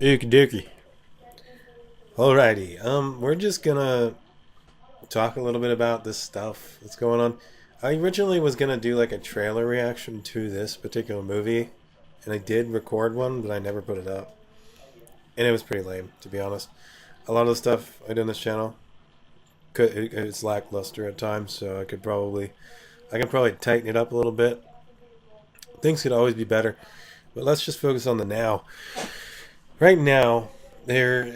Okie dokie. Alrighty. We're just gonna talk a little bit about this stuff that's going on. I originally was gonna do like a trailer reaction to this particular movie, and I did record one, but I never put it up, and it was pretty lame, to be honest. A lot of the stuff I do on this channel, it's lackluster at times, so I could probably tighten it up a little bit. Things could always be better, but let's just focus on the now. Right now, there,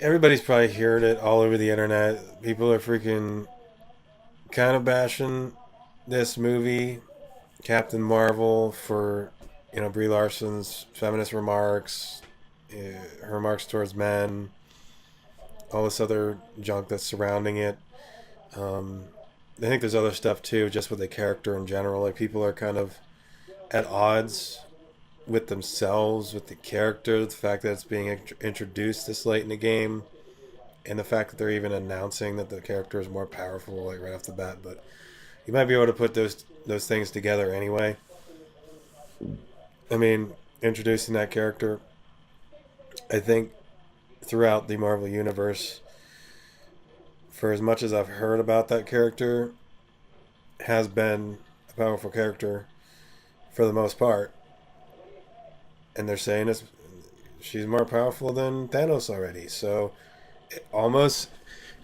everybody's probably heard it all over the internet. People are freaking kind of bashing this movie, Captain Marvel, for Brie Larson's feminist remarks, her remarks towards men, all this other junk that's surrounding it. Um, I think there's other stuff too, just with the character in general. Like people are kind of at odds with themselves, with the character, the fact that it's being introduced this late in the game, and the fact that they're even announcing that the character is more powerful, like right off the bat. But you might be able to put those things together anyway. I mean, introducing that character, I think throughout the Marvel universe, for as much as I've heard about that character, has been a powerful character for the most part. And they're saying she's more powerful than Thanos already. So almost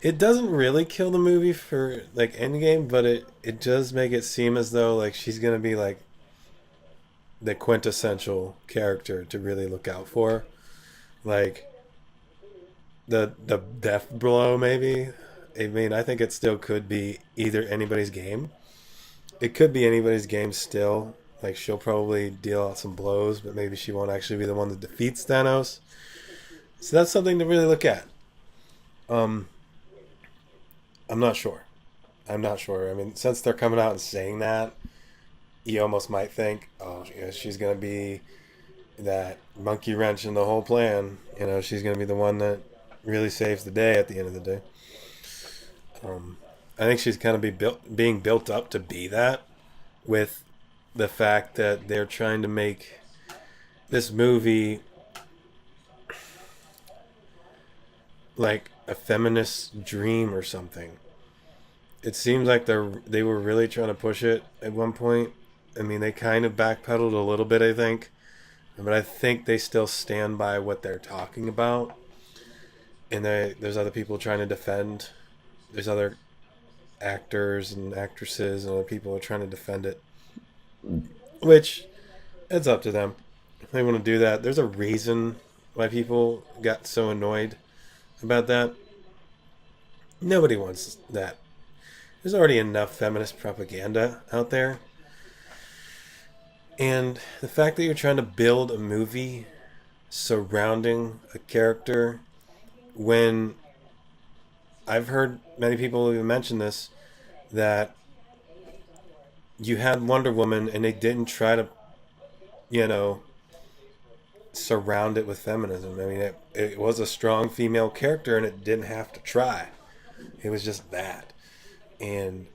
it doesn't really kill the movie for like Endgame, but it does make it seem as though like she's gonna be like the quintessential character to really look out for, like the death blow maybe. I mean, I think it still could be either anybody's game. It could be anybody's game still. Like she'll probably deal out some blows, but maybe she won't actually be the one that defeats Thanos. So that's something to really look at. Um, I'm not sure. I'm not sure. I mean, since they're coming out and saying that, you almost might think, oh, she's gonna be that monkey wrench in the whole plan. She's gonna be the one that really saves the day at the end of the day. I think she's kind of being built up to be that, with the fact that they're trying to make this movie like a feminist dream or something. It seems like they were really trying to push it at one point. I mean, they kind of backpedaled a little bit, I think, but I think they still stand by what they're talking about. And there's other people trying to defend. There's other actors and actresses and other people are trying to defend it, which it's up to them. If they want to do that, there's a reason why people got so annoyed about that. Nobody wants that. There's already enough feminist propaganda out there. And the fact that you're trying to build a movie surrounding a character, when I've heard many people even mention this, that you had Wonder Woman and they didn't try to, you know, surround it with feminism. I mean, it was a strong female character and it didn't have to try. It was just that. And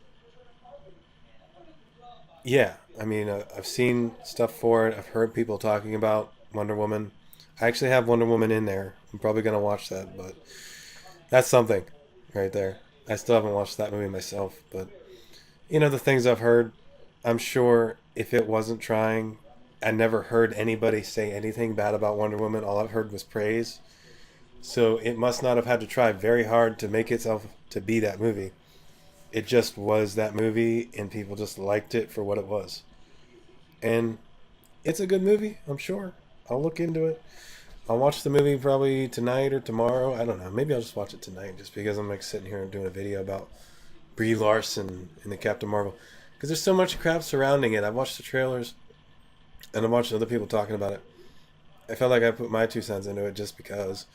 yeah, I mean, I've seen stuff for it. I've heard people talking about Wonder Woman. I actually have Wonder Woman in there. I'm probably going to watch that, but that's something right there. I still haven't watched that movie myself, but the things I've heard, I'm sure if it wasn't trying, I never heard anybody say anything bad about Wonder Woman. All I've heard was praise. So it must not have had to try very hard to make itself to be that movie. It just was that movie, and people just liked it for what it was. And it's a good movie, I'm sure. I'll look into it. I'll watch the movie probably tonight or tomorrow. I don't know. Maybe I'll just watch it tonight just because I'm like sitting here and doing a video about Brie Larson in the Captain Marvel. Because there's so much crap surrounding it. I've watched the trailers and I'm watching other people talking about it. I felt like I put my 2 cents into it just because.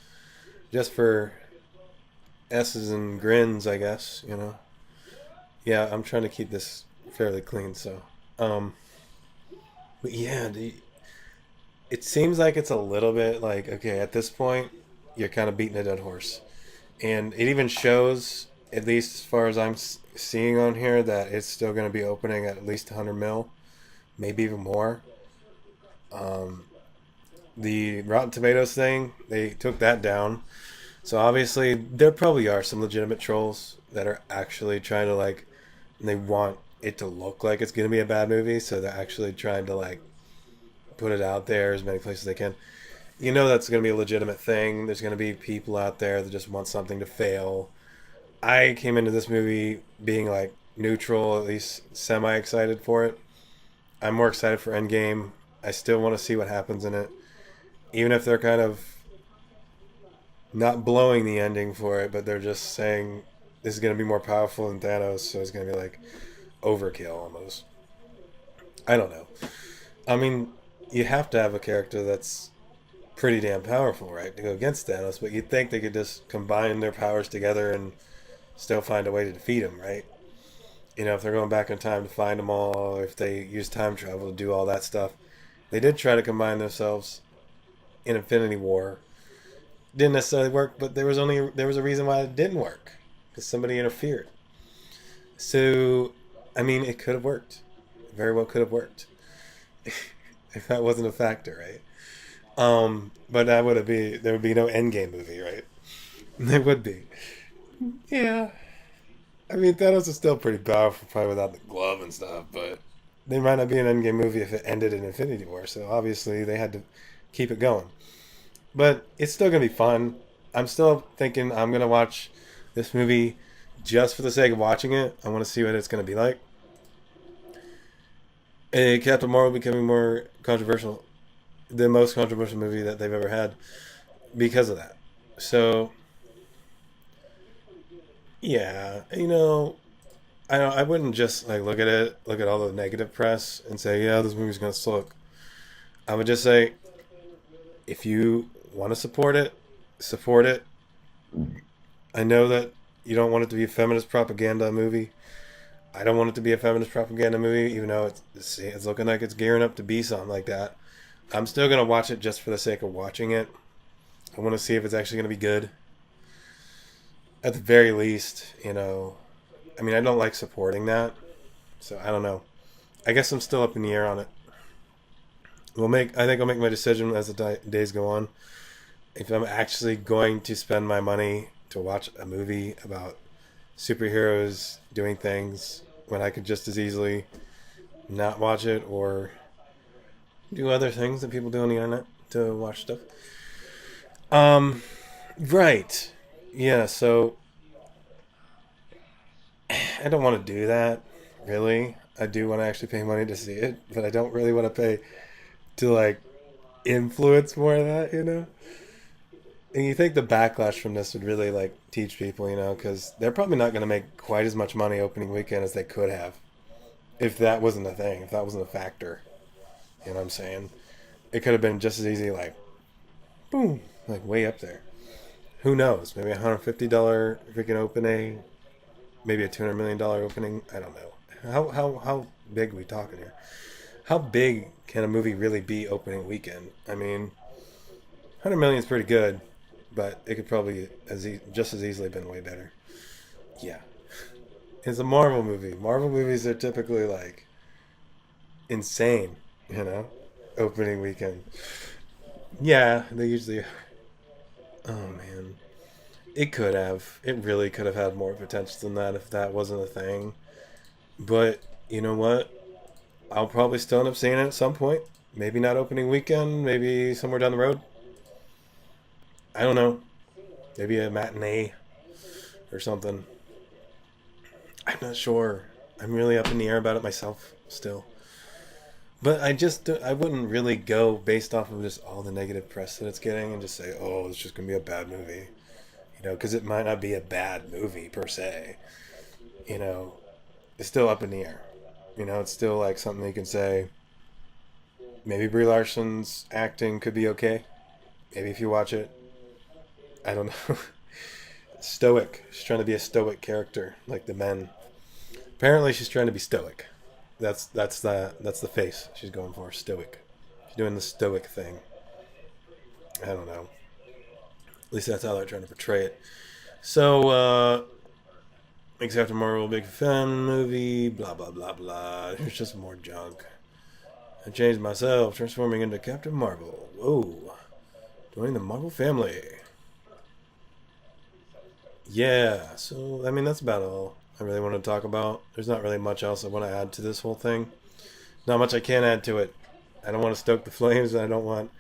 Just for S's and grins, I guess. Yeah, I'm trying to keep this fairly clean, so. But yeah, it seems like it's a little bit like, okay, at this point, you're kind of beating a dead horse. And it even shows, at least as far as I'm seeing on here, that it's still going to be opening at least 100 mil, maybe even more. Um, the Rotten Tomatoes thing, they took that down. So obviously, there probably are some legitimate trolls that are actually trying to like, they want it to look like it's going to be a bad movie, so they're actually trying to like put it out there as many places as they can. You know that's going to be a legitimate thing. There's going to be people out there that just want something to fail. I came into this movie being like neutral, at least semi excited for it. I'm more excited for Endgame. I still want to see what happens in it, even if they're kind of not blowing the ending for it, but they're just saying this is going to be more powerful than Thanos, so it's going to be like overkill almost. I don't know. I mean, you have to have a character that's pretty damn powerful, right, to go against Thanos, but you'd think they could just combine their powers together and still find a way to defeat him, right? You know, if they're going back in time to find them all, or if they use time travel to do all that stuff. They did try to combine themselves in Infinity War. Didn't necessarily work, but there was a reason why it didn't work, because somebody interfered. So, I mean, it could have worked. It very well could have worked if that wasn't a factor, right? But that would be there would be no Endgame movie, right? There would be. Yeah. I mean, Thanos is still pretty powerful, probably without the glove and stuff, but there might not be an Endgame movie if it ended in Infinity War, so obviously they had to keep it going. But it's still going to be fun. I'm still thinking I'm going to watch this movie just for the sake of watching it. I want to see what it's going to be like. And Captain Marvel becoming more controversial, the most controversial movie that they've ever had because of that. So, yeah, you know, I wouldn't just like look at it, look at all the negative press, and say, yeah, this movie's gonna suck. I would just say, if you want to support it, support it. I know that you don't want it to be a feminist propaganda movie. I don't want it to be a feminist propaganda movie, even though it's looking like it's gearing up to be something like that. I'm still gonna watch it just for the sake of watching it. I want to see if it's actually gonna be good. At the very least, you know. I mean, I don't like supporting that, so I don't know. I guess I'm still up in the air on it. I think I'll make my decision as the days go on. If I'm actually going to spend my money to watch a movie about superheroes doing things when I could just as easily not watch it or do other things that people do on the internet to watch stuff. Um, right. Yeah, so I don't want to do that, really. I do want to actually pay money to see it, but I don't really want to pay to, like, influence more of that, you know? And you think the backlash from this would really, like, teach people, you know, because they're probably not going to make quite as much money opening weekend as they could have if that wasn't a thing, if that wasn't a factor. You know what I'm saying? It could have been just as easy, like, boom, like, way up there. Who knows? Maybe $150 freaking opening, maybe a $200 million opening. I don't know. How big are we talking here? How big can a movie really be opening weekend? I mean, 100 million is pretty good, but it could probably just as easily been way better. Yeah, it's a Marvel movie. Marvel movies are typically like insane, you know, opening weekend. Yeah, they usually are. Oh man, it could have. It really could have had more potential than that if that wasn't a thing. But you know what? I'll probably still end up seeing it at some point. Maybe not opening weekend. Maybe somewhere down the road. I don't know. Maybe a matinee or something. I'm not sure. I'm really up in the air about it myself still. But I wouldn't really go based off of just all the negative press that it's getting and just say, oh, it's just going to be a bad movie. You know, because it might not be a bad movie per se. You know, it's still up in the air. You know, it's still like something you can say. Maybe Brie Larson's acting could be okay. Maybe if you watch it. I don't know. Stoic. She's trying to be a stoic character, like the men. Apparently, she's trying to be stoic. That's the face she's going for. Stoic. She's doing the stoic thing. I don't know. At least that's how they're trying to portray it. So, makes Captain Marvel a big fan movie. Blah blah blah blah. There's just more junk. I changed myself, transforming into Captain Marvel. Whoa. Joining the Muggle family. Yeah, so, I mean, that's about all I really want to talk about. There's not really much else I want to add to this whole thing. Not much I can add to it. I don't want to stoke the flames, and I don't want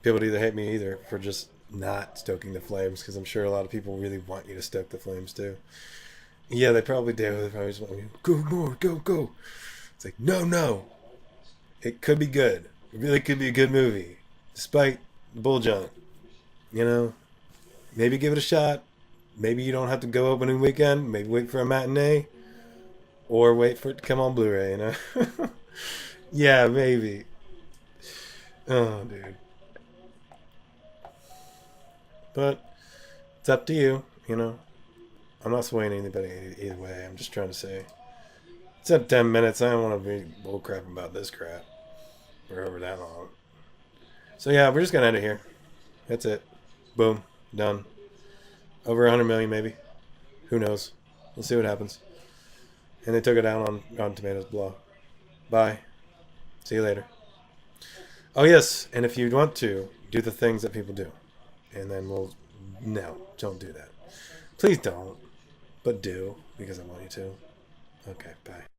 people to either hate me either for just not stoking the flames, because I'm sure a lot of people really want you to stoke the flames too. Yeah, they probably do. They probably just want you, go more, go, go. It's like, no, no. It could be good. It really could be a good movie. Despite the bull junk. You know? Maybe give it a shot. Maybe you don't have to go opening weekend. Maybe wait for a matinee. Or wait for it to come on Blu-ray, you know? Yeah, maybe. Oh, dude. But it's up to you, you know? I'm not swaying anybody either way. I'm just trying to say. It's at 10 minutes. I don't want to be bullcrap about this crap for over that long. So yeah, we're just going to end it here. That's it. Boom. Done. Over 100 million, maybe. Who knows? We'll see what happens. And they took it down on Rotten Tomatoes. Blah. Bye. See you later. Oh, yes. And if you want to, do the things that people do. And then we'll... No, don't do that. Please don't. But do, because I want you to. Okay, bye.